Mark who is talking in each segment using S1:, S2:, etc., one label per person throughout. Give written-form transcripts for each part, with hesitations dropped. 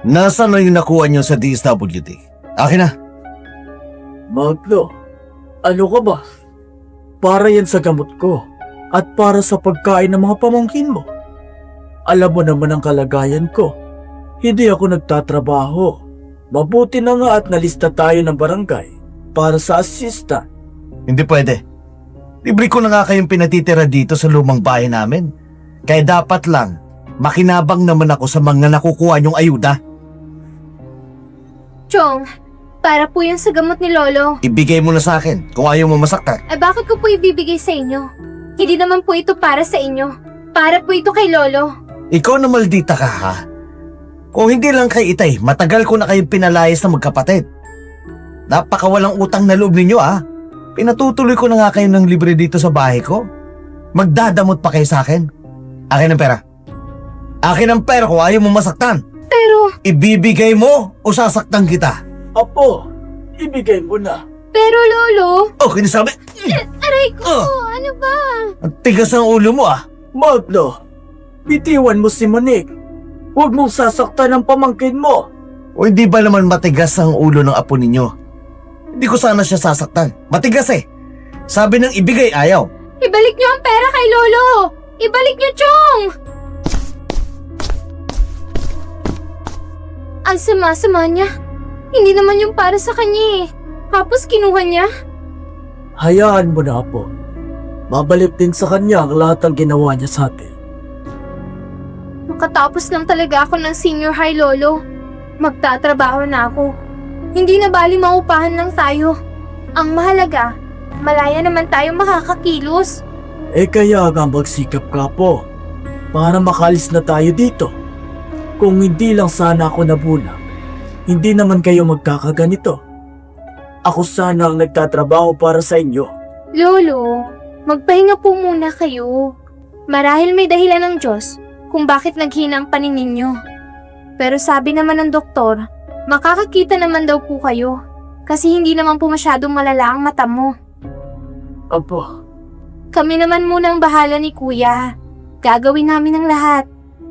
S1: Nasaan na yung nakuha niyo sa DSWD? Akin na.
S2: Magno, ano ka ba? Para yan sa gamot ko at para sa pagkain ng mga pamangkin mo. Alam mo naman ang kalagayan ko. Hindi ako nagtatrabaho. Mabuti na nga at nalista tayo ng barangay para sa assistant.
S1: Hindi pwede. Libre ko na nga kayong pinatitira dito sa lumang bahay namin. Kaya dapat lang, makinabang naman ako sa mga nakukuha niyong ayuda.
S3: Chong, para po yan sa gamot ni Lolo.
S1: Ibigay mo na sa akin kung ayaw mo masaktan.
S3: Bakit ko po ibibigay sa inyo? Hindi naman po ito para sa inyo. Para po ito kay Lolo.
S1: Ikaw na maldita ka ha. Kung hindi lang kay Itay, matagal ko na kayong pinalayas na magkapatid. Napakawalang utang na loob ninyo ha. Pinatutuloy ko na nga kayo ng libre dito sa bahay ko. Magdadamot pa kayo sa akin. Akin ang pera. Akin ang pera kung ayaw mo masaktan.
S3: Pero,
S1: Ibibigay mo o sasaktan kita?
S2: Apo, ibigay mo na.
S3: pero Lolo.
S1: Oh, kinisabi.
S3: Aray ko, ano ba?
S1: Ang tigas ng ulo mo ah.
S2: Magno, bitiwan mo si Monique. Huwag mong sasaktan ang pamangkin mo.
S1: O hindi ba naman matigas ang ulo ng apo ninyo? Hindi ko sana siya sasaktan. Matigas eh. Sabi ng ibigay ayaw.
S3: Ibalik niyo ang pera kay Lolo. Ibalik niyo, Chong. Ang sama-sama niya. Hindi naman yung para sa kanya eh. Tapos kinuha niya.
S2: Hayaan mo na, Apo. Mabalik din sa kanya ang lahat ng ginawa niya sa atin.
S3: Makatapos lang talaga ako ng senior high, Lolo. Magtatrabaho na ako. Hindi na bali maupahan lang tayo. Ang mahalaga, malaya naman tayo makakakilos.
S2: Kaya nga magsikap ka po para makalis na tayo dito. Kung hindi lang sana ako nabulag, hindi naman kayo magkakaganito. Ako sana ang nagtatrabaho para sa inyo.
S3: Lolo, magpahinga po muna kayo. Marahil may dahilan ng Diyos kung bakit naghina ang paningin niyo. Pero sabi naman ng doktor, makakakita naman daw po kayo kasi hindi naman po masyadong malala ang mata mo.
S2: Apo,
S3: Kami naman muna ang bahala ni Kuya. Gagawin namin ang lahat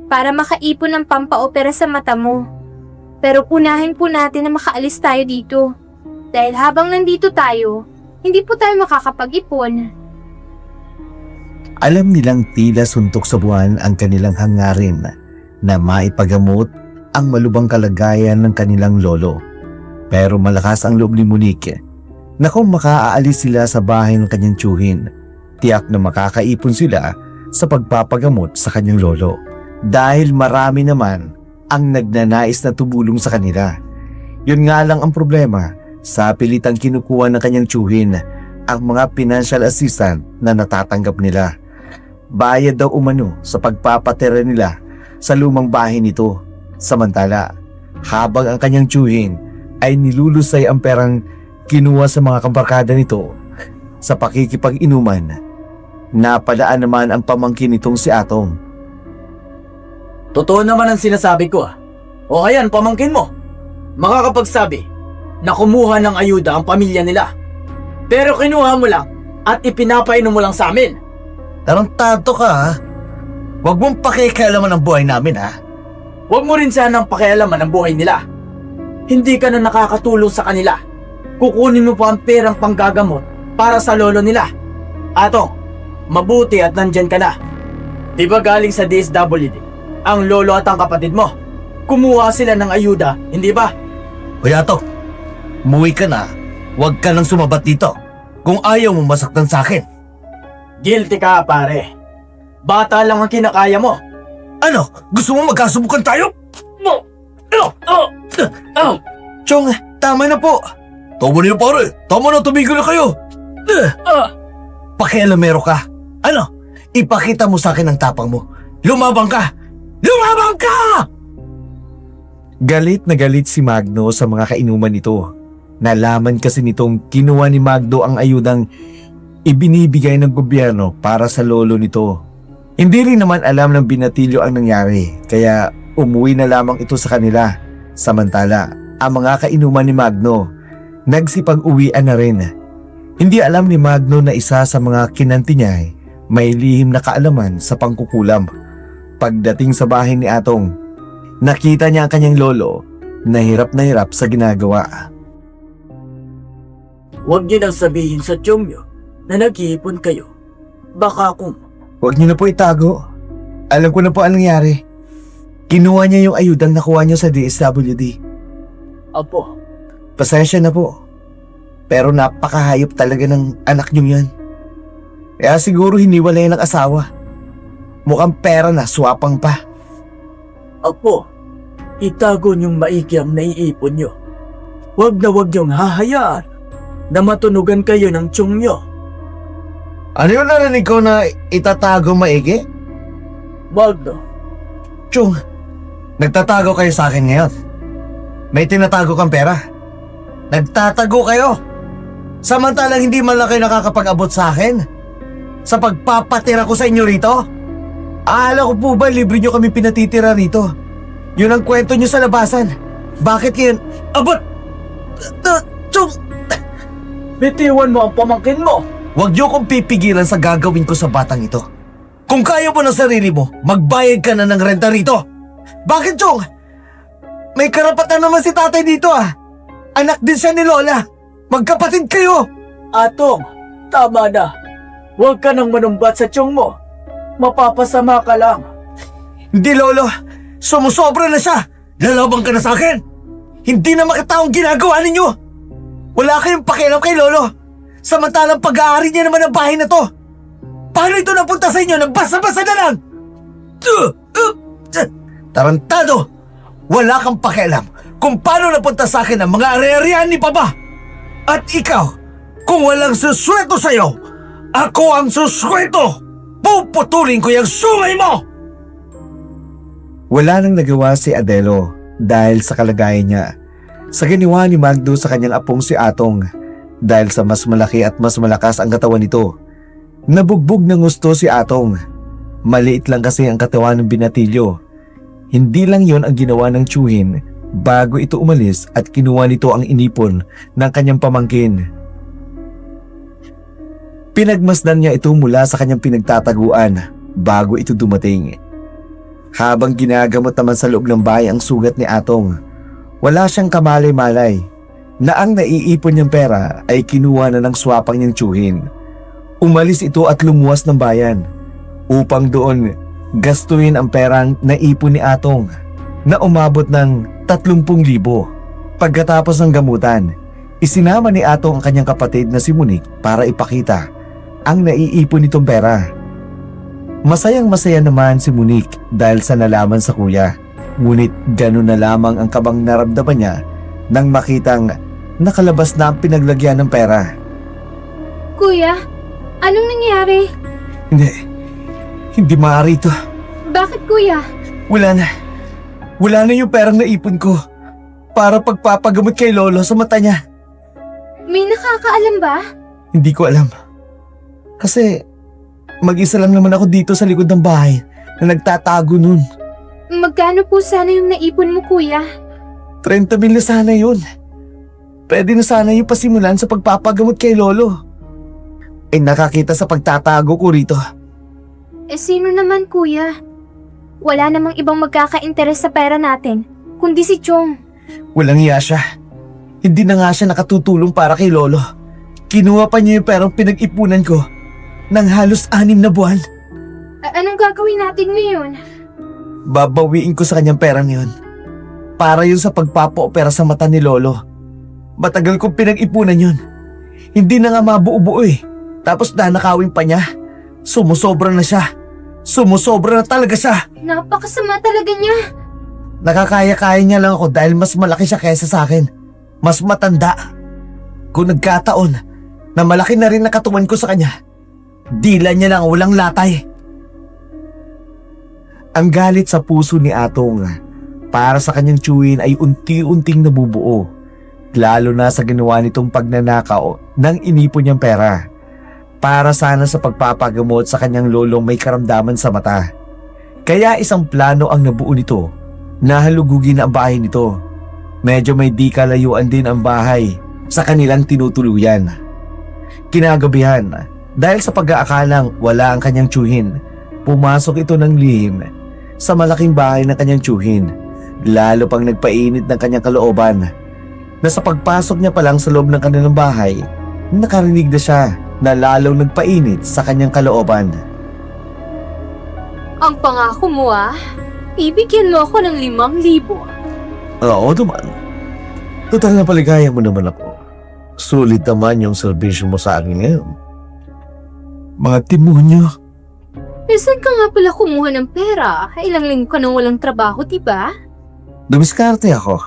S3: para makaipon ng pampaopera sa mata mo. Pero unahin po natin na makaalis tayo dito. Dahil habang nandito tayo, hindi po tayo makakapag-ipon.
S1: Alam nilang tila suntok sa buwan ang kanilang hangarin na maipagamot ang malubang kalagayan ng kanilang lolo. Pero malakas ang loob ni Monique na kung makaalis sila sa bahay ng kanyang tiyuhin, tiyak na makakaipon sila sa pagpapagamot sa kanyang lolo. Dahil marami naman ang nagnanais na tumulong sa kanila. Yun nga lang ang problema, sa pilitang kinukuha ng kanyang tiyuhin ang mga financial assistant na natatanggap nila. Bayad daw umano sa pagpapatira nila sa lumang bahay nito. Samantala, habang ang kanyang tiyuhin ay nilulusay ang perang kinuha sa mga kabarkada nito sa pakikipag-inuman, napadaan naman ang pamangkin nitong si Atong.
S2: totoo naman ang sinasabi ko. O ayan, pamangkin mo. Makakapagsabi na kumuha ng ayuda ang pamilya nila. Pero kinuha mo lang at ipinapainom mo lang sa amin.
S1: Tarantado ka ha? Huwag mong pakikialaman ang buhay namin ha?
S2: Huwag mo rin sanang pakialaman ang buhay nila. Hindi ka na nakakatulong sa kanila. Kukunin mo pa ang perang panggagamot para sa lolo nila. Atong, mabuti at nandyan ka na. Di ba galing sa DSWD ang lolo at ang kapatid mo? Kumuha sila ng ayuda, hindi ba?
S1: Hoy Atong, umuwi ka na. Huwag ka nang sumabat dito kung ayaw mo masaktan sa akin.
S2: Guilty ka, pare. Bata lang ang kinakaya mo.
S1: Ano? Gusto mo magkasubukan tayo? Chong, tama na po. Tama na yun pare. Tama na, tumigil na kayo. Pakialamero ka. Ano? Ipakita mo sa akin ang tapang mo. Lumabang ka! Lumabang ka! Galit na galit si Magno sa mga kainuman nito. Nalaman kasi nitong kinuha ni Magno ang ayudang ibinibigay ng gobyerno para sa lolo nito. Hindi rin naman alam ng binatilyo ang nangyari, kaya umuwi na lamang ito sa kanila. Samantala, ang mga kainuman ni Magno, nagsipag-uwian na rin. Hindi alam ni Magno na isa sa mga kinanti niya ay may lihim na kaalaman sa pangkukulam. Pagdating sa bahay ni Atong, Nakita niya ang kanyang lolo na hirap sa ginagawa.
S2: Huwag niyo nang sabihin sa tiyong niyo na nag-iipon kayo. Baka kung
S1: Huwag niyo na po itago. Alam ko na po anong nangyari. Kinuha niya yung ayudang nakuha niyo sa DSWD.
S2: Apo,
S1: Pasensya na po. Pero napakahayop talaga ng anak niyo yan. Kaya siguro hiniwalay ng asawa. Mukhang pera na, swapang pa.
S2: Apo, itago niyong maigi ang naiipon niyo. Huwag niyong hahayaan na matunugan kayo ng tiyong niyo.
S1: Ano yung narinig ko na itatago maigi?
S2: Wag na.
S1: Chong, nagtatago kayo sa akin ngayon. May tinatago kang pera. Nagtatago kayo. Samantalang hindi man lang kayo nakakapag-abot sa akin. Sa pagpapatira ko sa inyo rito. Akala ko po ba libre nyo kami pinatitira rito? Yun ang kwento nyo sa labasan. Bakit yun? Abot! Chong!
S2: Bitiwan mo ang pamangkin mo.
S1: Huwag niyo kong pipigilan sa gagawin ko sa batang ito. Kung kaya mo ng sarili mo, magbayad ka na ng renta rito. Bakit, Chong? May karapatan naman si tatay dito ah. Anak din siya ni Lola. Magkapatid kayo.
S2: Atong, tama na. Huwag ka nang manumbat sa tiyong mo. Mapapasama ka lang.
S1: Hindi, Lolo. Sumusobra na siya. Lalabang ka na sa akin. Hindi na makataong ginagawa ninyo. Wala kayong pakialam kay Lolo. Samantalang pag-aari niya naman ang bahay na to. Paano ito napunta sa inyo nang basa-basa na lang? Tarantado! Wala kang pakialam kung paano napunta sa akin ang mga are-arean ni Papa. At ikaw, kung walang susweldo sa'yo, ako ang susweldo! Puputulin ko yung sungay mo! Wala nang nagawa si Adelo dahil sa kalagayan niya. Sa ginawa ni Magdo sa kanyang apong si Atong, dahil sa mas malaki at mas malakas ang katawan nito. Nabugbog ng gusto si Atong. Maliit lang kasi ang katawan ng binatilyo. Hindi lang yon ang ginawa ng tiyuhin bago ito umalis at kinuha nito ang inipon ng kanyang pamangkin. Pinagmasdan niya ito mula sa kanyang pinagtataguan bago ito dumating. Habang ginagamot naman sa loob ng bahay ang sugat ni Atong, wala siyang kamalay-malay na ang naiipon niyang pera ay kinuha na ng swapang niyang tiyuhin. Umalis ito at lumuwas ng bayan upang doon gastuin ang perang naipon ni Atong na umabot ng 30,000. Pagkatapos ng gamutan, isinama ni Atong ang kanyang kapatid na si Monique para ipakita ang naiipon nitong pera. Masayang-masaya naman si Monique dahil sa nalaman sa kuya. Ngunit gano'n na lamang ang kabang naramdaman niya nang makitang nakalabas na ang pinaglagyan ng pera.
S3: Kuya, anong nangyari?
S1: Hindi maaari ito.
S3: Bakit kuya?
S1: Wala na yung perang naipon ko para pagpapagamot kay Lolo sa mata niya.
S3: May nakakaalam ba?
S1: Hindi ko alam. Kasi mag-isa lang naman ako dito sa likod ng bahay na nagtatago nun.
S3: Magkano po sana yung naipon mo kuya?
S1: 30,000 na sana yun. Pwede na sana yung pasimulan sa pagpapagamot kay Lolo. Nakakita sa pagtatago ko rito.
S3: Sino naman kuya? Wala namang ibang magkaka-interes sa pera natin, kundi si Chong.
S1: Walang iya siya. Hindi na nga siya nakatutulong para kay Lolo. Kinuha pa niya yung perang pinag-ipunan ko ng halos 6 na buwan.
S3: Anong gagawin natin ngayon?
S1: Babawiin ko sa kanyang pera niyon. Para yun sa pagpapa-opera sa mata ni Lolo. Matagal kong pinag-ipunan yun. Hindi na nga mabuo-buo eh. Tapos nanakawin pa niya. Sumusobra na siya. Sumusobra na talaga siya.
S3: Napakasama talaga niya.
S1: Nakakaya-kaya niya lang ako dahil mas malaki siya kaysa sa akin. Mas matanda. Kung nagkataon na malaki na rin na katawan ko sa kanya, dila niya lang walang latay. Ang galit sa puso ni Atong para sa kanyang tiyuhin ay unti-unting nabubuo. Lalo na sa ginawa nitong pagnanakaw ng inipon niyang pera. Para sana sa pagpapagamot sa kanyang lolong may karamdaman sa mata. Kaya isang plano ang nabuo nito na halugugin ang bahay nito. Medyo may di kalayuan din ang bahay sa kanilang tinutuluyan. Kinagabihan, dahil sa pag-aakalang wala ang kanyang tiyuhin, pumasok ito ng lihim sa malaking bahay ng kanyang tiyuhin Lalo pang nagpainit ng kanyang kalooban na sa pagpasok niya pa lang sa loob ng kanilang bahay, nakarinig na siya na lalong nagpainit sa kanyang kalooban.
S3: Ang pangako mo ibigyan mo ako ng 5,000.
S1: Oo naman. Total na paligaya mo naman ako. Sulit naman yung serbisyo mo sa akin ngayon. Mga demonyo.
S3: Saan ka nga pala kumuha ng pera? Ilang linggo ka nang walang trabaho, diba?
S1: Dumiskarte ako.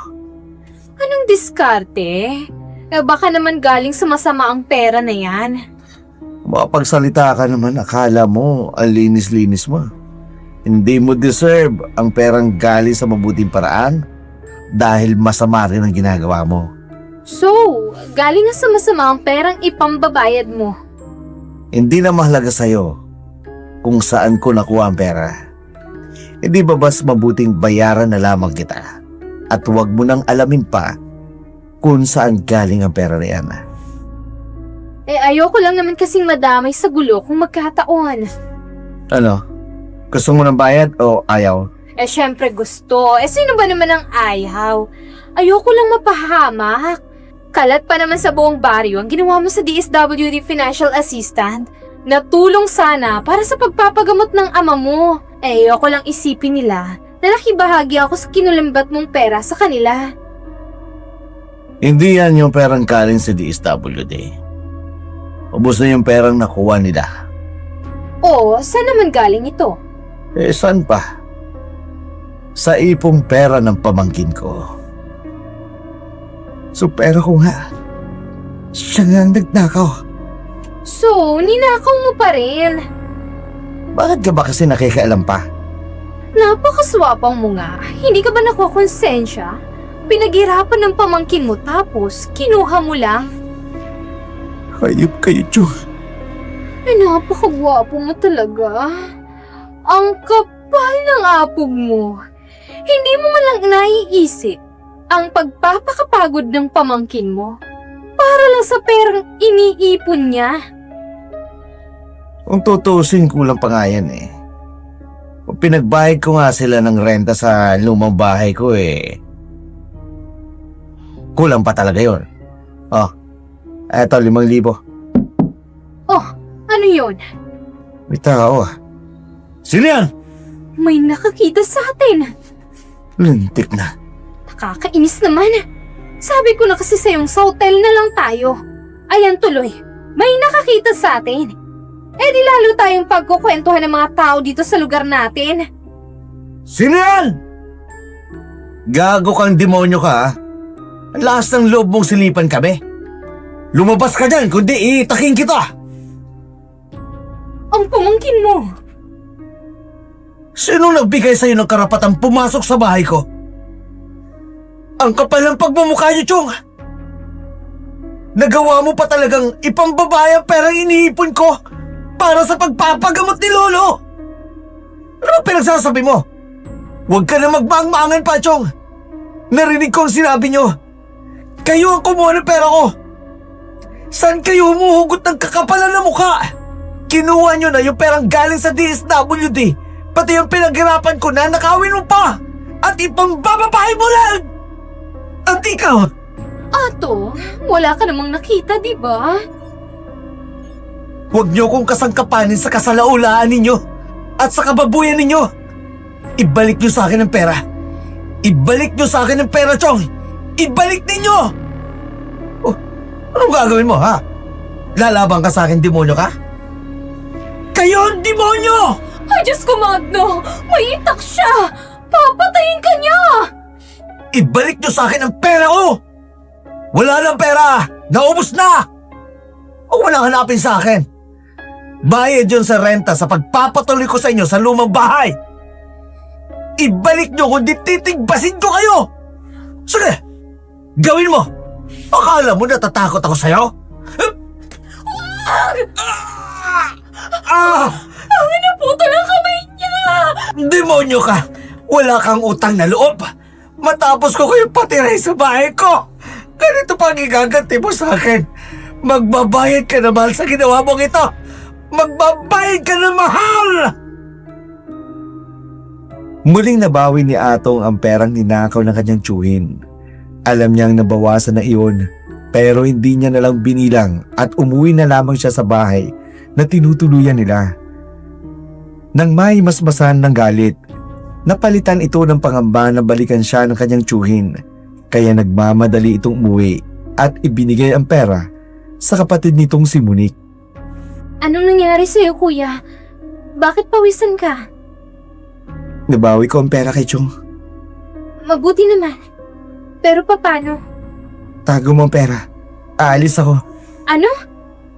S3: Anong diskarte? Baka naman galing sa masama ang pera na yan.
S1: Mapagsalita ka naman, akala mo ang linis-linis mo. Hindi mo deserve ang perang galing sa mabuting paraan dahil masama rin ang ginagawa mo.
S3: So, galing nga sa masama ang perang ipambabayad mo.
S1: Hindi na mahalaga sa'yo kung saan ko nakuha ang pera. Hindi ba mas mabuting bayaran na lamang kita at huwag mo nang alamin pa kung saan galing ang pera na yan?
S3: Ayoko lang naman kasing madamay sa gulo kung magkataon.
S1: Ano? Gusto mo ng bayad o ayaw?
S3: Syempre gusto. Sino ba naman ang ayaw? Ayoko lang mapahamak. Kalat pa naman sa buong baryo ang ginawa mo sa DSWD Financial Assistant. Natulong sana para sa pagpapagamot ng ama mo. Ayoko lang isipin nila na nakibahagi ako sa kinulimbat mong pera sa kanila.
S1: Hindi yan yung perang galing sa DSWD. Ubus na yung perang nakuha nila.
S3: Oo, saan naman galing ito?
S1: Saan pa? Sa ipong pera ng pamangkin ko. So pera ko nga. Siya nga ang nagnakaw.
S3: So, ninakaw mo pa rin.
S1: Bakit ka ba kasi nakikialam pa?
S3: Napakaswapang mo nga. Hindi ka ba nakukonsensya? Pinaghirapan ng pamangkin mo tapos kinuha mo lang.
S1: Hayop kayo, Chong.
S3: Napakagwapo mo talaga. Ang kapal ng apog mo. Hindi mo man lang naiisip ang pagpapakapagod ng pamangkin mo para lang sa perang iniipon niya.
S1: Kung tutusin, kulang pa nga yan eh. Kung pinagbayad ko nga sila ng renta sa lumang bahay ko kulang pa talaga yun. Oh, eto 5,000.
S3: Oh, ano yun?
S1: May tao ah. Sino yan?
S3: May nakakita sa atin.
S1: Lintik na.
S3: Nakakainis naman. Sabi ko na kasi sa'yong sa hotel na lang tayo. Ayan tuloy, may nakakita sa atin. Di lalo tayong pagkukwentuhan ng mga tao dito sa lugar natin.
S1: Sino yan? Gago kang demonyo ka ah. Ang lakas ng loob mong silipan kami. Lumabas ka dyan, kundi iitaking kita.
S3: Ang pamangkin mo.
S1: Sino nagbigay sa'yo ng karapatang pumasok sa bahay ko? Ang kapal ng pagmumukha niyo, Chong. Nagawa mo pa talagang ipambabaya ang perang iniipon ko para sa pagpapagamot ni Lolo. Ano ba pinagsasabi mo? Huwag ka na magmaang-maangan pa, Chong. Narinig ko ang sinabi niyo. Kayo ang kumuha ng pera ko. Saan kayo humuhugot ng kakapalan na mukha? Kinuha niyo na yung perang galing sa DSWD. Pati yung pinaghirapan ko na nakawin mo pa! At ipambababae mo lang! At ikaw!
S3: Ato, wala ka namang nakita, di ba?
S1: Huwag niyo kong kasangkapanin sa kasalaulaan ninyo at sa kababuyan ninyo! Ibalik niyo sa akin ang pera! Ibalik niyo sa akin ang pera, Chong! Ibalik ninyo! Oh, anong gagawin mo, ha? Lalaban ka sa akin, demonyo ka? Kayo ang demonyo!
S3: Ay, Diyos ko, Magno! May itak siya! Papatayin ka niya!
S1: Ibalik niyo sa akin ang pera ko! Wala nang pera! Naubos na! Huwag mo nang hanapin sa akin! Bayad yun sa renta sa pagpapatuloy ko sa inyo sa lumang bahay! Ibalik niyo kung di titigbasin ko kayo! Sige! Gawin mo! Akala mo natatakot ako sa'yo?
S3: Ang naputo ng kamay niya!
S1: Demonyo ka! Wala kang utang na loob! Matapos ko kayo patiray sa bahay ko! Ganito pa ang igaganti mo sa akin! Magbabayad ka na mahal sa ginawa mong ito! Magbabayad ka na mahal! Muling nabawi ni Atong ang perang ninakaw ng kanyang tiyuhin. Alam niyang nabawasan na iyon, pero hindi niya nalang binilang at umuwi na lamang siya sa bahay na tinutuluyan nila. Nang may masmasan ng galit, napalitan ito ng pangamba na balikan siya ng kanyang tiyuhin, kaya nagmamadali itong umuwi at ibinigay ang pera sa kapatid nitong si Monique.
S3: Anong nangyari sa'yo, kuya? Bakit pawisan ka?
S1: Nabawi ko ang pera kay Chong.
S3: Mabuti naman. Pero paano?
S1: Tago mo ang pera. Aalis ako.
S3: Ano?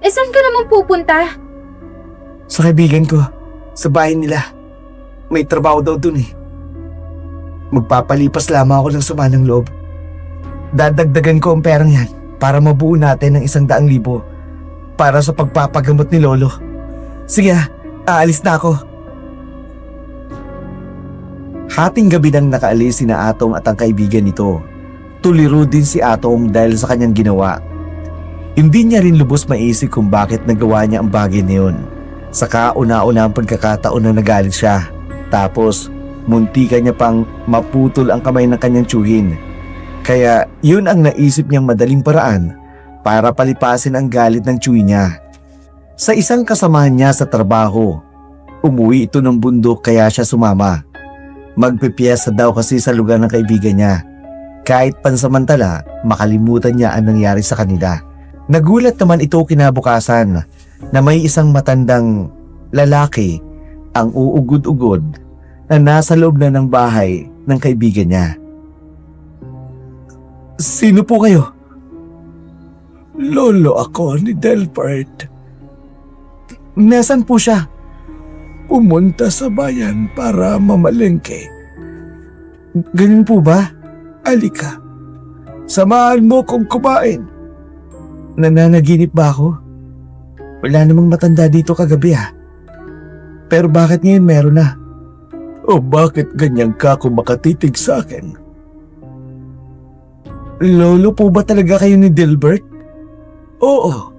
S3: Saan ka naman pupunta?
S1: Sa kaibigan ko. Sa bahay nila. May trabaho daw dun eh. Magpapalipas lamang ako ng sama ng loob. Dadagdagan ko ang perang yan para mabuo natin ng 100,000 para sa pagpapagamot ni Lolo. Sige, aalis na ako. Hating gabi nang nakaalis sina Atong at ang kaibigan nito. Tuliro din si Atong dahil sa kanyang ginawa. Hindi niya rin lubos maisip kung bakit nagawa niya ang bagay na yun. Saka una-una ang pagkakataon na nagalit siya. Tapos muntika niya pang maputol ang kamay ng kanyang tiyuhin. Kaya yun ang naisip niyang madaling paraan para palipasin ang galit ng tiyuhin niya. Sa isang kasamahan niya sa trabaho, umuwi ito ng bundok kaya siya sumama. Magpipiyesta daw kasi sa lugar ng kaibigan niya. Kahit pansamantala, makalimutan niya ang nangyari sa kanila. Nagulat naman ito kinabukasan na may isang matandang lalaki ang uugod-ugod na nasa loob na ng bahay ng kaibigan niya. Sino po kayo? Lolo ako ni Delbert. Nasaan po siya? Pumunta sa bayan para mamalengke. Ganun po ba? Alika, samahan mo kong kumain. Nananaginip ba ako? Wala namang matanda dito kagabi ha. Pero bakit ngayon meron na? O bakit ganyan ka kung makatitig sa akin? Lolo po ba talaga kayo ni Delbert? Oo.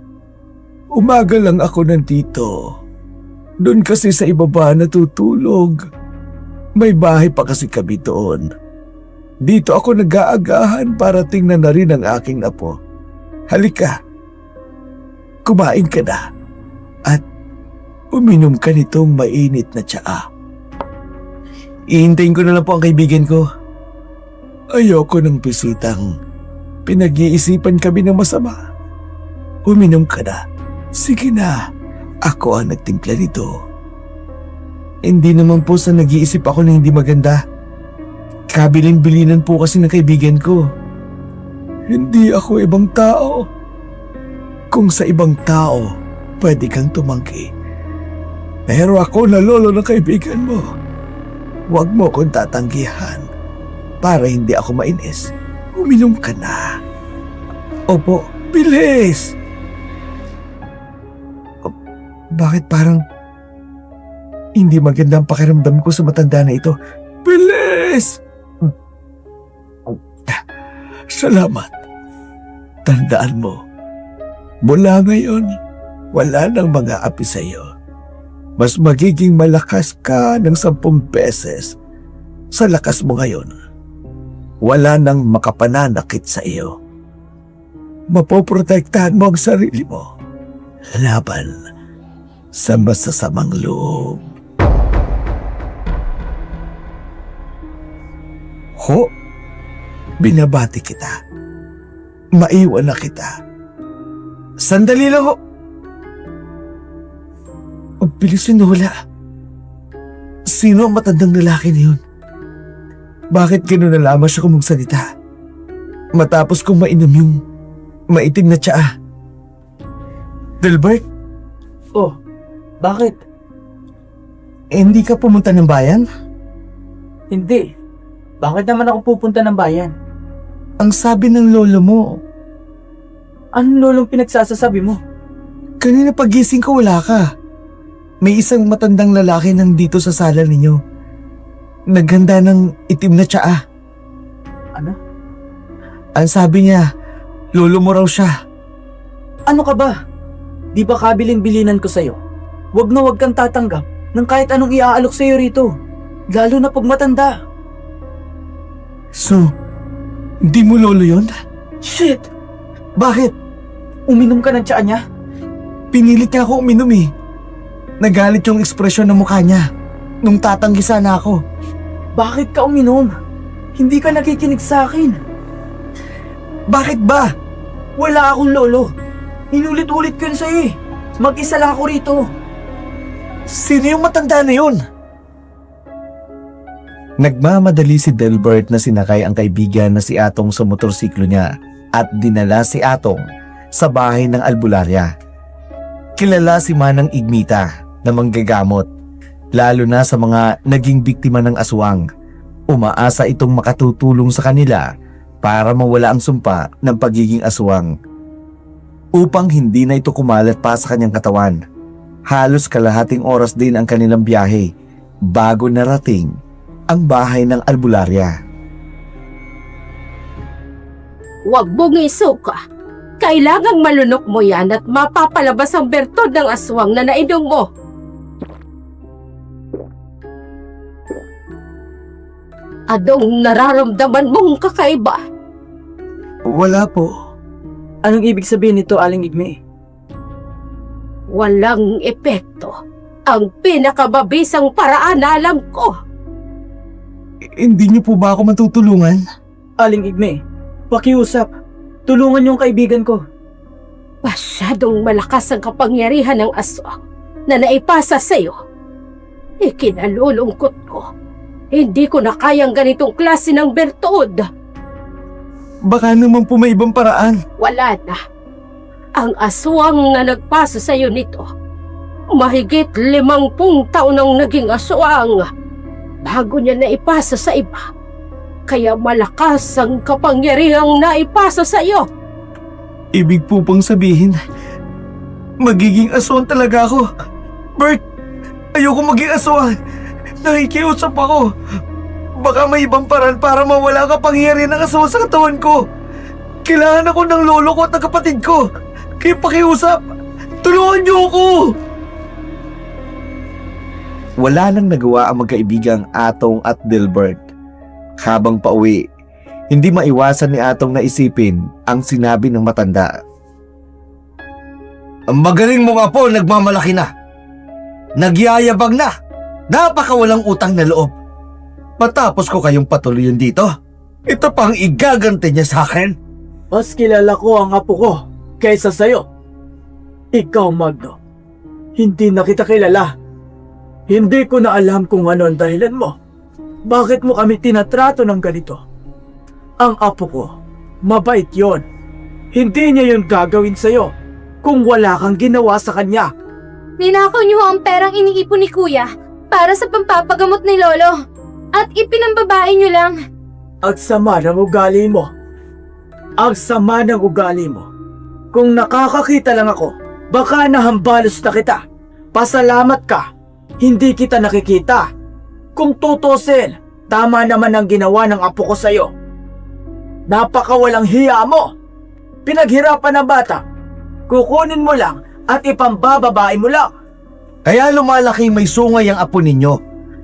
S1: Umaga lang ako nandito. Doon kasi sa ibaba natutulog. May bahay pa kasi kami doon. Dito ako nag-aagahan para tingnan na rin ang aking apo. Halika, kumain ka na at uminom ka nitong mainit na tsaa. Ihintayin ko na lang po ang kaibigan ko. Ayoko ng bisitang pinag-iisipan kami ng masama. Uminom ka na. Sige na, ako ang nagtimpla nito. Hindi naman po sa nag-iisip ako na hindi maganda. Kabilin-bilinan po kasi ng kaibigan ko. Hindi ako ibang tao. Kung sa ibang tao, pwede kang tumangki. Pero ako na lolo ng kaibigan mo. Huwag mo akong tatanggihan para hindi ako mainis. Uminom ka na. Opo, bilis! Bakit parang hindi maganda ang pakiramdam ko sa matanda na ito? Bilis! Salamat. Tandaan mo, mula ngayon, wala nang mga api sa iyo. Mas magiging malakas ka ng 10 beses sa lakas mo ngayon. Wala nang makapananakit sa iyo. Mapoprotektahan mo ang sarili mo laban sa masasamang loob. Ho, binabati kita. Maiwan na kita. Sandali lang ho. Ang bilis yun wala. Sino ang matandang lalaki na yun? Bakit gano'n na lamang siya kung magsalita? Matapos kong mainom yung maitim na tsaa. Delbert?
S2: Oh, bakit?
S1: Hindi ka pumunta ng bayan?
S2: Hindi. Bakit naman ako pupunta ng bayan?
S1: Ang sabi ng lolo mo,
S2: Anong lolong pinagsasasabi mo?
S1: kanina pagising ko wala ka. May isang matandang lalaki nandito sa sala ninyo. Naghanda ng itim na tsaa.
S2: Ano?
S1: Ang sabi niya, lolo mo raw siya.
S2: Ano ka ba? Di ba kabilin-bilinan ko sa'yo? Huwag kang tatanggap ng kahit anong iaalok sa'yo rito. Lalo na pag matanda.
S1: So, hindi mo lolo yon?
S2: Shit! Bakit? Uminom ka ng tsaa niya?
S1: Pinilit niya ako uminom eh. Nagalit yung ekspresyon ng mukha niya nung tatanggisan na ako.
S2: Bakit ka uminom? Hindi ka nakikinig sa akin.
S1: Bakit ba?
S2: Wala akong lolo. Inulit-ulit ko yun sa'yo eh. Mag-isa lang ako rito.
S1: Sino yung matanda na yun? Nagmamadali si Delbert na sinakay ang kaibigan na si Atong sa motorsiklo niya at dinala si Atong sa bahay ng albularya. Kilala si Manang Igmita na manggagamot, lalo na sa mga naging biktima ng aswang. Umaasa itong makatutulong sa kanila para mawala ang sumpa ng pagiging aswang. Upang hindi na ito kumalat pa sa kanyang katawan, halos kalahating oras din ang kanilang biyahe bago narating ang bahay ng albularya.
S4: Huwag mong isuka. Kailangang malunok mo yan at mapapalabas ang bertod ng aswang na nainom mo. Anong nararamdaman mong kakaiba?
S1: Wala po.
S2: Anong ibig sabihin nito, Aling Igme?
S4: Walang epekto. Ang pinakamabisang paraan na alam ko.
S1: Hindi niyo po ba ako matutulungan?
S2: Aling Igme, pakiusap. Tulungan yung kaibigan ko.
S4: Masyadong malakas ang kapangyarihan ng aswang na naipasa sa'yo. Ikinalulungkot ko. Hindi ko na kayang ganitong klase ng bertod.
S1: Baka naman po may ibang paraan.
S4: Wala na. Ang aswang na nagpasa sa'yo nito, mahigit 50 taon nang naging aswang bago niya naipasa sa iba. Kaya malakas ang kapangyarihang naipasa sa'yo.
S1: Ibig po pang sabihin, magiging aswang talaga ako. Bert, ayoko maging aswang. Nakikiusap ako. Baka may ibang paraan para mawala ang kapangyarihan ng aswang sa katawan ko. Kailangan ako ng lolo ko at ng kapatid ko. Kaya pakiusap, tulungan niyo ako! Wala nang nagawa ang magkaibigang Atong at Delbert. Habang pauwi, hindi maiwasan ni Atong na isipin ang sinabi ng matanda. Ang magaling mong apo nagmamalaki na. Nagyayabang na. Napakawalang utang na loob. Matapos ko kayong patuloyin dito, ito pang igaganti niya sa akin.
S2: Mas kilala ko ang apo ko kaysa sa'yo. Ikaw, Magno. Hindi na kita kilala. Hindi ko na alam kung ano ang dahilan mo. Bakit mo kami tinatrato ng ganito? Ang apo ko, mabait yon. Hindi niya yon gagawin sa'yo kung wala kang ginawa sa kanya.
S3: Ninakaw niyo ang perang iniipon ni Kuya para sa pampapagamot ni Lolo at ipinambabae niyo lang.
S2: Ang sama ng ugali mo. Ang sama ng ugali mo. Kung nakakakita lang ako, baka nahambalos na kita. Pasalamat ka, hindi kita nakikita. Kung tutusin, tama naman ang ginawa ng apo ko sa'yo. Napakawalang hiya mo. Pinaghirapan ng bata. Kukunin mo lang at ipambababae mo lang.
S1: Kaya lumalaking may sungay ang apo ninyo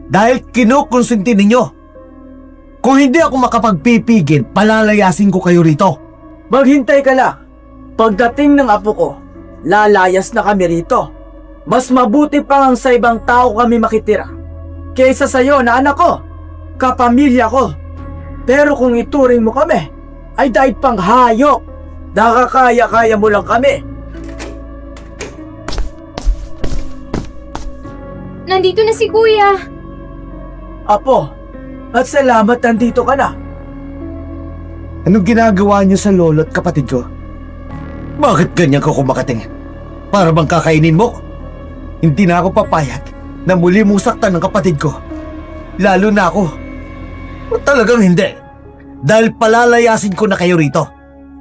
S1: dahil kinukonsinti ninyo. Kung hindi ako makapagpipigil, palalayasin ko kayo rito.
S2: Maghintay ka lang. Pagdating ng apo ko, lalayas na kami rito. Mas mabuti pa ang sa ibang tao kami makitira kaysa sa'yo na anak ko, kapamilya ko. Pero kung ituring mo kami, ay dahil pang hayop. Nakakaya-kaya mo lang kami.
S3: Nandito na si Kuya.
S2: Apo, at salamat nandito ka na.
S1: Anong ginagawa niyo sa lolo at kapatid ko? Bakit ganyan ka kumakatingin? Para bang kakainin mo? Hindi na ako papayag na muli mong saktan ng kapatid ko. Lalo na ako. O talagang hindi. Dahil palalayasin ko na kayo rito.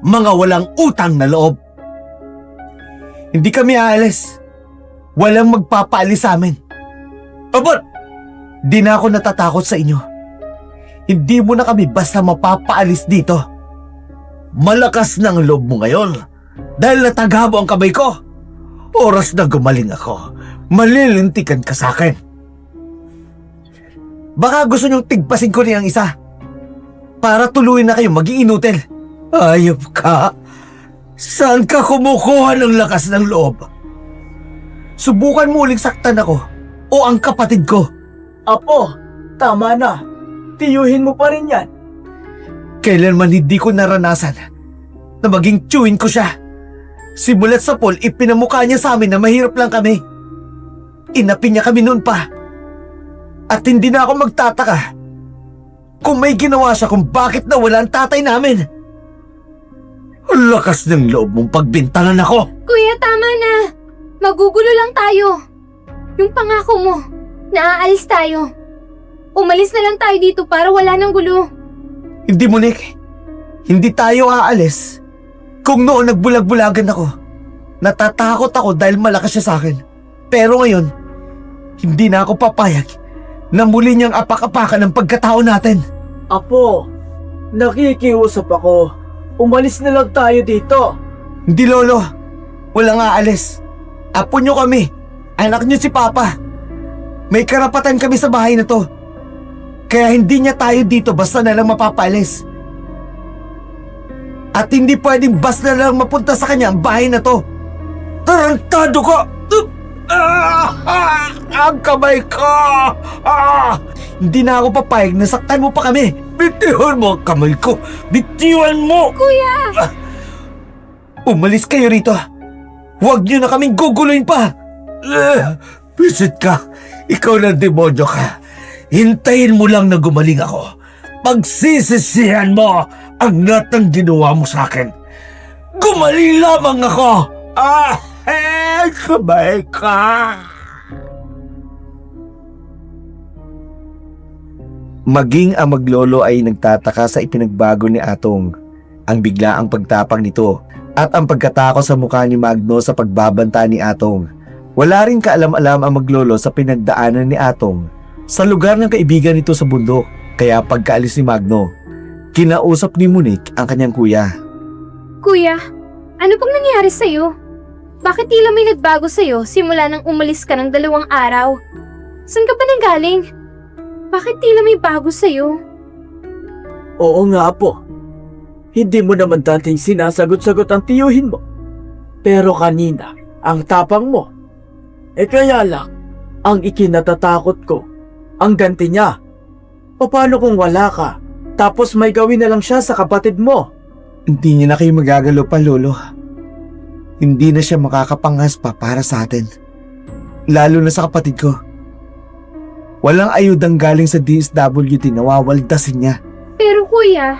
S1: Mga walang utang na loob. Hindi kami aalis. Walang magpapaalis sa amin. Abot! Di na ako natatakot sa inyo. Hindi mo na kami basta mapapaalis dito. Malakas na ang loob mo ngayon dahil natagabo ang kamay ko. Oras na gumaling ako, malilintikan ka sa akin. Baka gusto niyong tigpasin ko niyang isa. Para tuluyin na kayong maging inutil. Ayop ka. Saan ka kumukuha ng lakas ng loob? Subukan mo uling saktan ako o ang kapatid ko.
S2: Apo, tama na. Tiyuhin mo pa rin yan.
S1: Kailanman hindi ko naranasan na maging tiyuhin ko siya. Simulat sa pool, ipinamukha niya sa amin na mahirap lang kami. Inapi niya kami noon pa. At hindi na ako magtataka kung may ginawa siya kung bakit nawala ang tatay namin. Ang lakas ng loob mong pagbintangan ako.
S3: Kuya, tama na. Magugulo lang tayo. Yung pangako mo, naaalis tayo. Umalis na lang tayo dito para wala ng gulo.
S1: Hindi, Monique. Hindi tayo aalis. Kung noon nagbulag-bulagan ako, natatakot ako dahil malakas siya sa akin. Pero ngayon, hindi na ako papayag na muli niyang apak-apakan ang pagkatao natin.
S2: Apo, nakikiusap ako. Umalis na lang tayo dito.
S1: Hindi, Lolo. Walang aalis. Apo niyo kami. Anak niyo si Papa. May karapatan kami sa bahay na to. Kaya hindi niya tayo dito basta na lang mapapalis. At hindi pwedeng basta na lang mapunta sa kanya ang bahay na to. Tarantado ka! Ang kamay ko! Hindi na ako papayag na saktan mo pa kami. Bitiwan mo ang kamay ko! Bitiwan mo!
S3: Kuya!
S1: Umalis kayo rito. Huwag niyo na kaming guguluhin pa. Pisit ka. Ikaw na demonyo ka. Hintayin mo lang na gumaling ako. Pagsisisihan mo ang lahat ng ginawa mo sa akin. Gumaling lamang ako. Sabay ka. Maging ang maglolo ay nagtataka sa ipinagbago ni Atong. Ang biglaang pagtapang nito at ang pagkatakot sa mukha ni Magno sa pagbabanta ni Atong. Wala rin kaalam-alam ang maglolo sa pinagdaanan ni Atong sa lugar ng kaibigan nito sa bundok. Kaya pagkaalis ni Magno, kinausap ni Monique ang kanyang kuya.
S3: Kuya, ano pang nangyari sa'yo? Bakit tila may nagbago sa'yo simula nang umalis ka ng 2 araw? Saan ka ba nanggaling? Bakit tila may bago sa'yo?
S2: Oo nga, Apo. Hindi mo naman dating sinasagot-sagot ang tiyuhin mo. Pero kanina, ang tapang mo. Kaya lang, ang ikinatatakot ko, ang ganti niya. Paano kung wala ka, tapos may gawin na lang siya sa kapatid mo?
S1: Hindi niya na kayo magagalo pa, Lolo. Hindi na siya makakapangas pa para sa atin. Lalo na sa kapatid ko. Walang ayudang galing sa DSWD na wawaldasin niya.
S3: Pero kuya,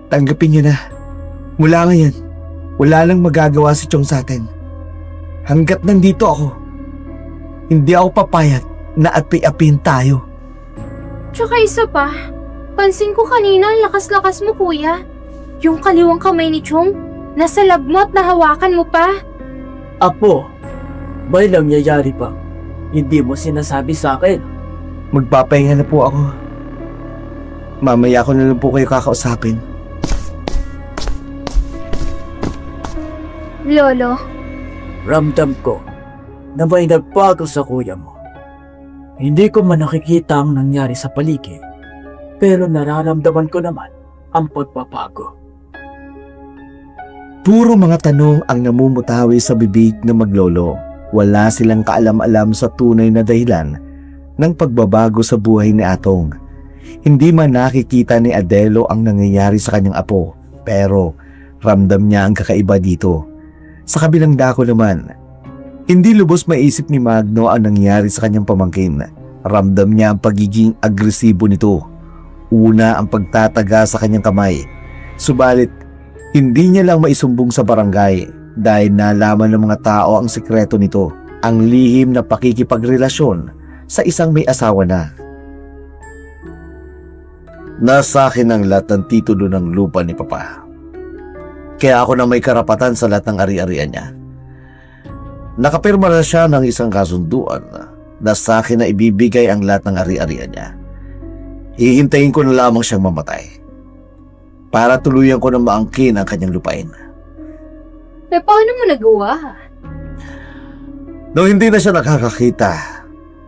S1: Tanggapin niyo na. Mula ngayon, wala lang magagawa si Chong sa atin. Hanggat nandito ako, hindi ako papayag na api-apin tayo.
S3: tsaka isa pa, pansin ko kanina ang lakas-lakas mo kuya. Yung kaliwang kamay ni Chong, nasa lab mo at nahawakan mo pa.
S2: Apo, may nangyayari pa. Hindi mo sinasabi sa akin.
S1: Magpapahinga na po ako. Mamaya ko na lang po kayo kakausapin.
S3: Lolo,
S2: Ramdam ko na may nagbago sa kuya mo. Hindi ko man nakikita ang nangyari sa paligid, pero nararamdaman ko naman ang pagbabago.
S1: Puro mga tanong ang namumutawi sa bibig ng maglolo. Wala silang kaalam-alam sa tunay na dahilan ng pagbabago sa buhay ni Atong. Hindi man nakikita ni Adelo ang nangyayari sa kanyang apo, pero ramdam niya ang kakaiba dito. Sa kabilang dako naman, hindi lubos maisip ni Magno ang nangyari sa kanyang pamangkin. Ramdam niya ang pagiging agresibo nito. Una ang pagtataga sa kanyang kamay. Subalit, hindi niya lang maisumbong sa barangay dahil nalaman ng mga tao ang sikreto nito, ang lihim na pakikipagrelasyon sa isang may asawa na. Nasa akin ang lahat ng titulo ng lupa ni Papa. Kaya ako na may karapatan sa lahat ng ari-arian niya. Nakapirma na siya ng isang kasunduan na sa akin na ibibigay ang lahat ng ari-arian niya. Hihintayin ko na lamang siyang mamatay para tuluyan ko na maangkin ang kanyang lupain.
S3: paano mo nagawa?
S1: Nung hindi na siya nakakakita,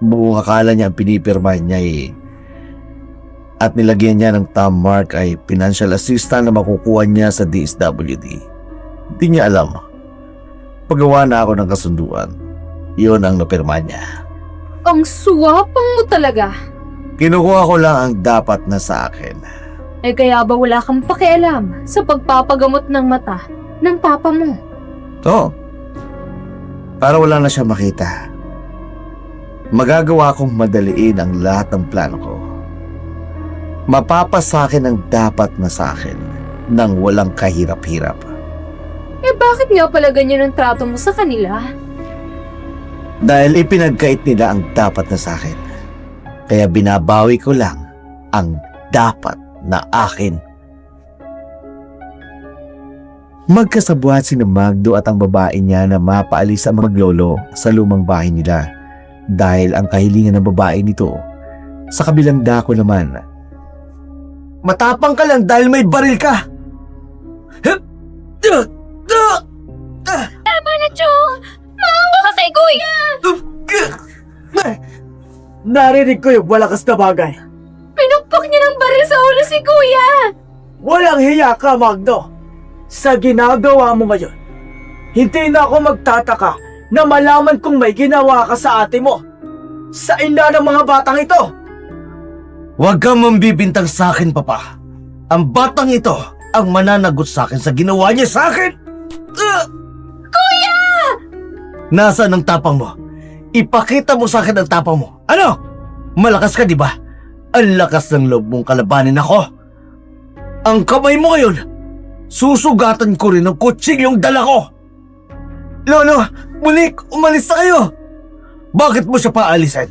S1: Buong akala niya ang pinipirma niya at nilagyan niya ng thumb mark ay financial assistant na makukuha niya sa DSWD. Hindi niya alam. Paggawa na ako ng kasunduan, iyon ang napirma niya.
S3: Ang suwapang mo talaga.
S1: Kinukuha ko lang ang dapat na sa akin.
S3: Eh kaya ba wala kang pakialam sa pagpapagamot ng mata ng papa mo?
S1: Oo. Para wala na siya makita. Magagawa kong madaliin ang lahat ng plano ko. Mapapasakin ang dapat na sa akin nang walang kahirap-hirap.
S3: Eh bakit nga pala ganyan ang trato mo sa kanila?
S1: Dahil ipinagkait nila ang dapat na sa akin. Kaya binabawi ko lang ang dapat na akin. Magkasabuhat si Magdo at ang babae niya na mapaalis ang maglolo sa lumang bahay nila dahil ang kahilingan ng babae nito sa kabilang dako naman. Matapang ka lang dahil may baril ka!
S3: Tama na, Chong! Maawa ka kay Kuya!
S2: Narinig ko yung walakas na bagay.
S3: Pinukpok niya ng baril sa ulo si Kuya!
S2: Walang hiya ka, Magdo. Sa ginagawa mo ngayon, hindi na ako magtataka na malaman kung may ginawa ka sa ate mo. Sa ina ng mga batang ito.
S1: Huwag kang mambibintang sa akin, Papa. Ang batang ito ang mananagot sa akin sa ginawa niya sa akin.
S3: Kuya!
S1: Nasaan ang tapang mo? Ipakita mo sa akin ang tapang mo. Ano? Malakas ka, di ba? Ang lakas ng loob mong kalabanin ako. Ang kamay mo ngayon, susugatan ko rin ng kutsilyong dala ko. Lolo, Monique, umalis na kayo. Bakit mo siya paalisin?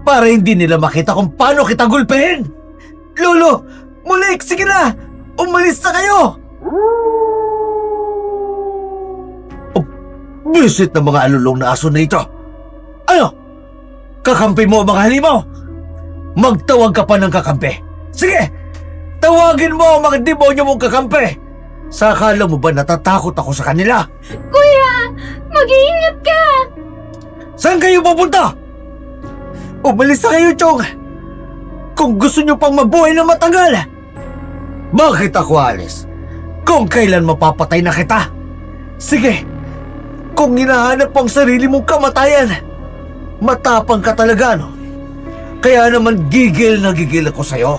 S1: Para hindi nila makita kung paano kita gulpehin. Lolo, Monique, sige na. Umalis na kayo. Oh, bisit na mga alulong na aso na ito. Ano? Kakampi mo ang mga halimaw? Magtawag ka pa ng kakampi. Sige, tawagin mo ang mga demonyo mong kakampi. Sa akala mo ba natatakot ako sa kanila?
S3: Kuya! Mag-iingat ka!
S1: Saan kayo pupunta? Umalis na kayo, Chong. Kung gusto nyo pang mabuhay na matagal. Bakit ako alis? Kung kailan mapapatay na kita? Sige, kung hinahanap ang sarili mong kamatayan, matapang ka talaga, no? Kaya naman gigil na gigil ako sa'yo.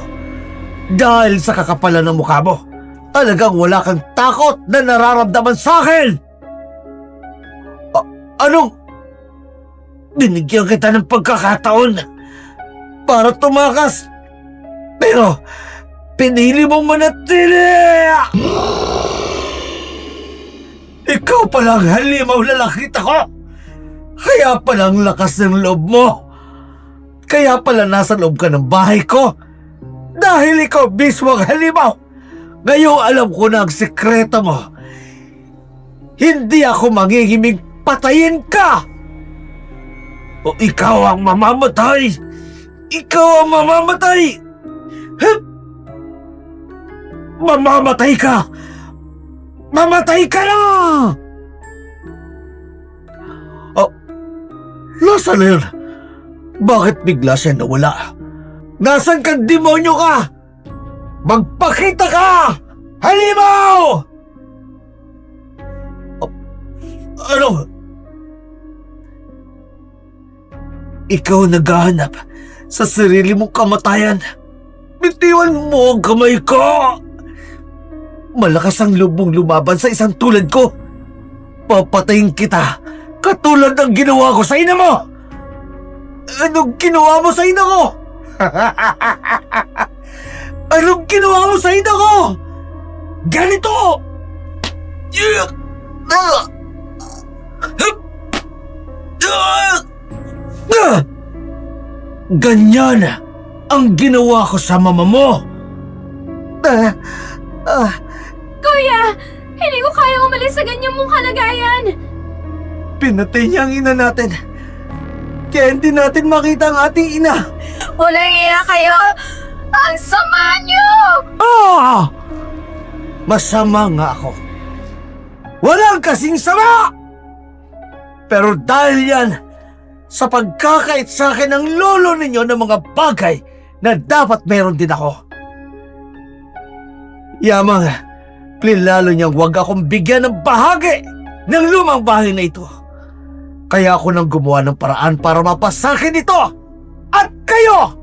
S1: Dahil sa kakapalan ng mukha mo, talagang wala kang takot na nararamdaman sa akin. Anong? Binigyan kita ng pagkakataon para tumakas. Pero, pinili mong manatili! Ikaw palang halimaw lalaki ko! Kaya palang lakas ng loob mo! Kaya pala nasa loob ka ng bahay ko! Dahil ikaw mismo ang halimaw! Ngayong alam ko na ang sekreto mo. Hindi ako mangingiming patayin ka! O ikaw ang mamamatay! Ikaw ang mamamatay! Hup! Mamamatay ka! Mamatay ka na! Oh, nasaan na yun? Bakit bigla siya nawala? Nasaan kang demonyo ka? Magpakita ka! Halimaw! Oh, ano? Ikaw naghahanap sa sarili mong kamatayan. Bitiwan mo ang kamay ko! Malakas ang loob mong lumaban sa isang tulad ko. Papatayin kita katulad ng ginawa ko sa ina mo! Anong ginawa mo sa ina ko? Anong ginawa mo sa ina ko? Ganito! Ganyan ang ginawa ko sa mama mo.
S3: Kuya! Hindi ko kaya umalis sa ganyang mong kalagayan!
S1: Pinatay niya ang ina natin. Kaya hindi natin makita ang ating ina.
S3: Walang iya kayo! Ang sama niyo!
S1: Masama nga ako. Walang kasing sama! Pero dahil yan sa pagkakait sa akin ng lolo ninyo ng mga bagay na dapat meron din ako. Yamang, plinalo niyang huwag akong bigyan ng bahagi ng lumang bahay na ito. Kaya ako nang gumawa ng paraan para mapasakin ito. At kayo,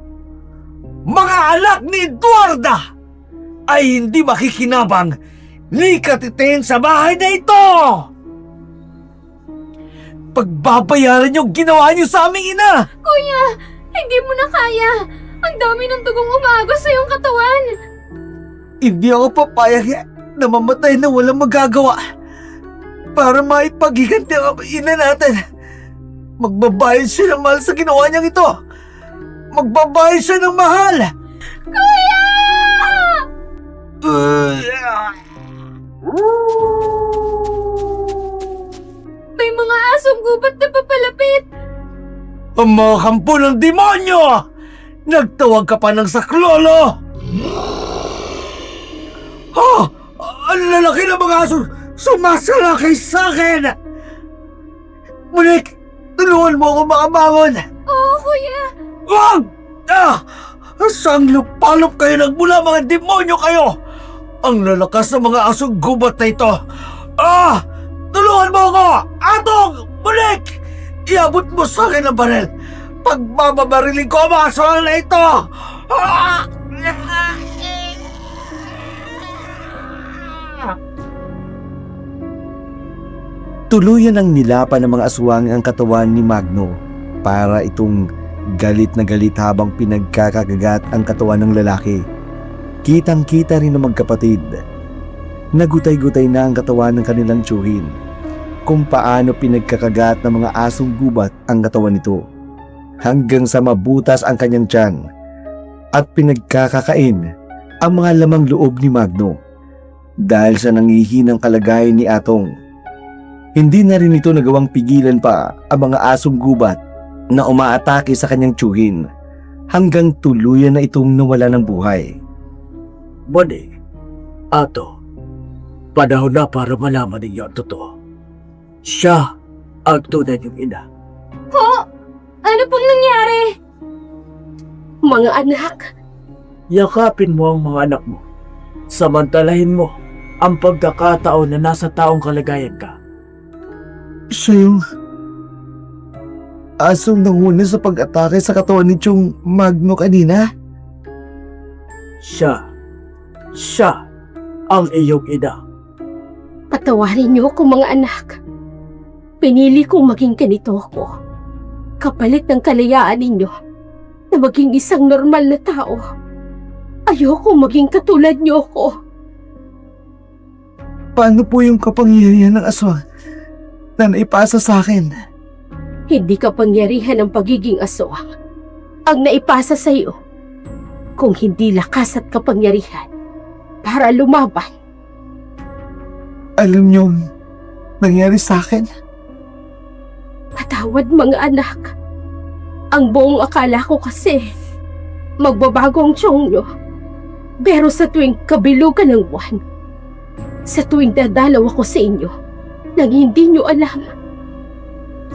S1: mga anak ni Eduarda, ay hindi makikinabang ni katitin sa bahay na ito. Pagbabayaran yung ginawa niyo sa aming ina.
S3: Kuya, hindi mo na kaya. Ang dami ng dugong umagos sa iyong katawan.
S1: Hindi ako papayag na mamatay na walang magagawa para maipagiganti ang ina natin. Magbabayad siya ng mahal sa ginawa niyang ito. Magbabayad siya ng mahal.
S3: Kuya! May mga asong gubat na papalapit.
S1: Ang mga kampo ng demonyo! Nagtawag ka pa ng saklolo! Ha! Ang lalaki ng mga aso sumasalakay sa akin! Munik, tulungan mo ako makabangon!
S3: Oo, kuya.
S1: Wag! Saan lupalop kayo nagmula, mga demonyo kayo? Ang lalakas ng mga asong gubat na ito! Tulungan mo ako! Atong! Munik! Iabot mo sa akin ang baril! Pagbababarilin ko ang mga aswang na ito! Tuluyan ang nilapan ng mga aswang ang katawan ni Magno para itong galit na galit habang pinagkakagagat ang katawan ng lalaki. Kitang-kita rin ng magkapatid. Nagutay-gutay na ang katawan ng kanilang tiyuhin kung paano pinagkakagat ng mga asong gubat ang katawan nito hanggang sa mabutas ang kanyang tiyan at pinagkakakain ang mga lamang loob ni Magno dahil sa nangihinang kalagayan ni Atong. Hindi na rin ito nagawang pigilan pa ang mga asong gubat na umaatake sa kanyang tiyuhin hanggang tuluyan na itong nawala ng buhay.
S2: Bani, Ato, panahon na para malaman ninyo ang totoo. Siya ang tunay niyong ina.
S3: Ho? Ano pong nangyari?
S4: Mga anak,
S2: Yakapin mo ang mga anak mo. Samantalahin mo ang pagkakataon na nasa taong kalagayan ka.
S1: Siya yung asong nanguna sa pag-atake sa katawan ni Chong Magno kanina?
S2: Siya ang iyong ina.
S4: patawarin niyo ako mga anak. Pinili kong maging ganito ako. Kapalit ng kalayaan ninyo na maging isang normal na tao. Ayoko maging katulad niyo ako.
S1: Paano po yung kapangyarihan ng aswang na naipasa sa akin?
S4: Hindi kapangyarihan ng pagiging aswang ang naipasa sa iyo, kung hindi lakas at kapangyarihan para lumaban.
S1: Alam niyo nangyari sa akin?
S4: Patawad mga anak. Ang buong akala ko kasi magbabago ang tiyong nyo. Pero sa tuwing kabilugan ng buwan, sa tuwing dadalaw ako sa inyo, nang hindi nyo alam,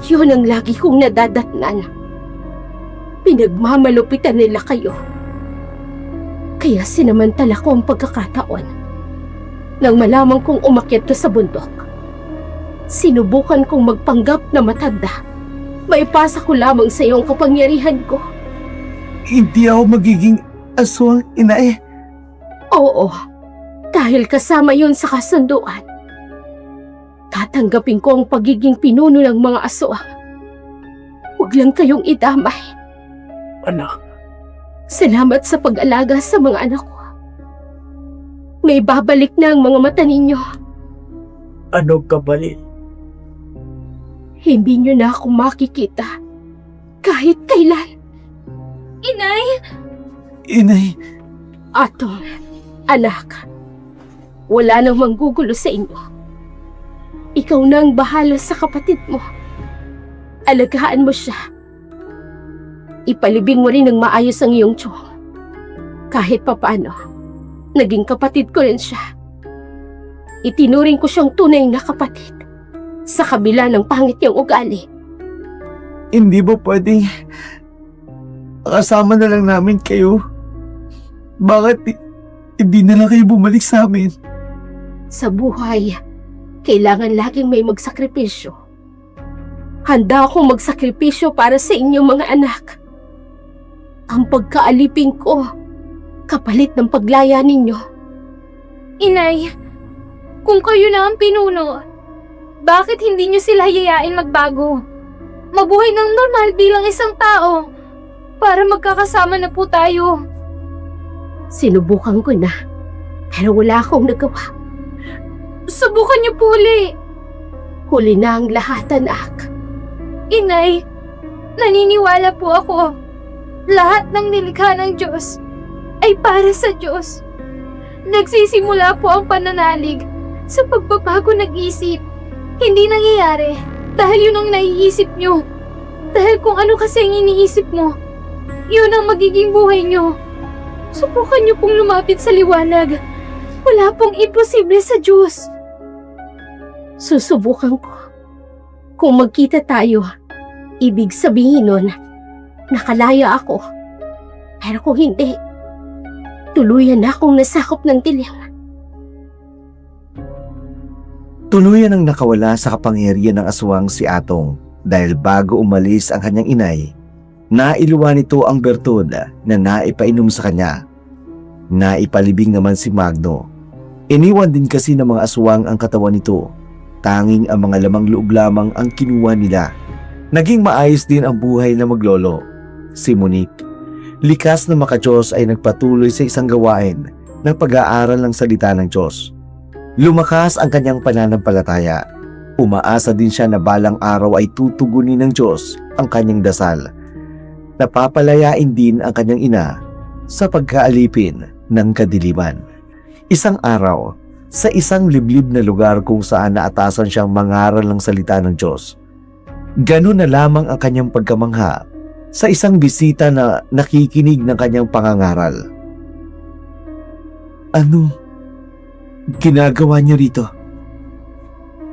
S4: yun ang lagi kong nadadatnan. Pinagmamalupitan nila kayo. Kaya sinamantala ko ang pagkakataon. Nang malaman kong umakyat ka sa bundok, sinubukan kong magpanggap na matanda. Maipasa ko lamang sa iyo ang kapangyarihan ko.
S1: Hindi ako magiging aswang, ina.
S4: Oo, dahil kasama yun sa kasunduan. Tatanggapin ko ang pagiging pinuno ng mga aswang. Huwag lang kayong idamay.
S2: Anak,
S4: Salamat sa pag-alaga sa mga anak ko. May babalik na ang mga mata ninyo.
S2: anong kabalin?
S4: Hindi nyo na ako makikita. Kahit kailan.
S3: Inay!
S1: Inay,
S4: Atong, anak, wala nang manggugulo sa inyo. Ikaw na ang bahala sa kapatid mo. Alagaan mo siya. Ipalibing mo rin ng maayos ang iyong tiyong. Kahit papaano, naging kapatid ko rin siya. Itinuring ko siyang tunay na kapatid sa kabila ng pangit niyang ugali.
S1: Hindi ba pwedeng kasama na lang namin kayo? Bakit hindi na lang kayo bumalik sa amin?
S4: Sa buhay, kailangan laging may magsakripisyo. Handa akong magsakripisyo para sa inyong mga anak. Ang pagkaalipin ko, kapalit ng paglaya ninyo.
S3: Inay, kung kayo na ang pinuno, bakit hindi niyo sila hayayain magbago? Mabuhay ng normal bilang isang tao para magkakasama na po tayo.
S4: Sinubukan ko na, pero wala akong nagawa.
S3: Subukan niyo po uli.
S4: Huli na ang lahat, anak.
S3: Inay, naniniwala po ako. Lahat ng nilikha ng Diyos ay para sa Diyos. Nagsisimula po ang pananalig sa pagbabago ng isip. Hindi nangyayari dahil yun ang naiisip nyo. Dahil kung ano kasi ang iniisip mo, yun ang magiging buhay nyo. Subukan nyo pong lumapit sa liwanag. Wala pong imposible sa Diyos.
S4: Susubukan ko. Kung magkita tayo, ibig sabihin nun, nakalaya ako. Pero kung hindi, tuluyan na akong nasakop ng dilim.
S1: Tuluyan ang nakawala sa kapangyarihan ng aswang si Atong dahil bago umalis ang kanyang inay, nailuwa nito ang bertud na naipainom sa kanya. Naipalibing naman si Magno. Iniwan din kasi ng mga aswang ang katawan nito. Tanging ang mga lamang loob lamang ang kinuha nila. Naging maayos din ang buhay na maglolo. Si Monique, likas na makadiyos ay nagpatuloy sa isang gawain ng pag-aaral ng salita ng Diyos. Lumakas ang kanyang pananampalataya. Umaasa din siya na balang araw ay tutugunin ng Diyos ang kanyang dasal. Napapalayain din ang kanyang ina sa pagkaalipin ng kadiliman. Isang araw, sa isang liblib na lugar kung saan naatasan siyang mangaral ng salita ng Diyos. Ganun na lamang ang kanyang pagkamangha sa isang bisita na nakikinig ng kanyang pangangaral. Ano ginagawa niyo rito?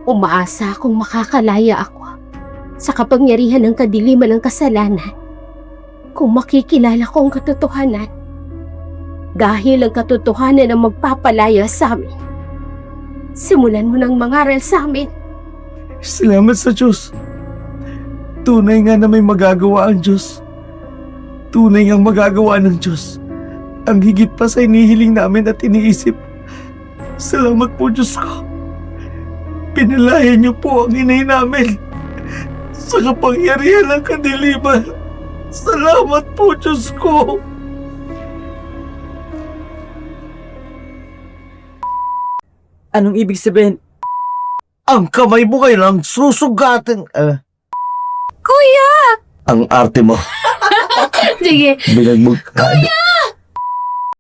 S4: Umaasa akong makakalaya ako sa kapangyarihan ng kadiliman ng kasalanan kung makikilala ko ang katotohanan. Dahil ang katotohanan ang magpapalaya sa amin. Simulan mo ng mangaral sa amin.
S1: Salamat sa Diyos. Tunay nga na may magagawa ang Diyos. Tunay ngang magagawa ng Diyos ang higit pa sa inihiling namin at iniisip. Salamat po, Diyos ko. Pinalayan niyo po ang inay namin sa kapangyarihan ng kadiliman. Salamat po, Diyos ko.
S2: Anong ibig sabihin?
S1: Ang kamay mo kailang susugatin.
S3: Kuya!
S1: Ang arte mo.
S3: Sige.
S1: Bilag mo.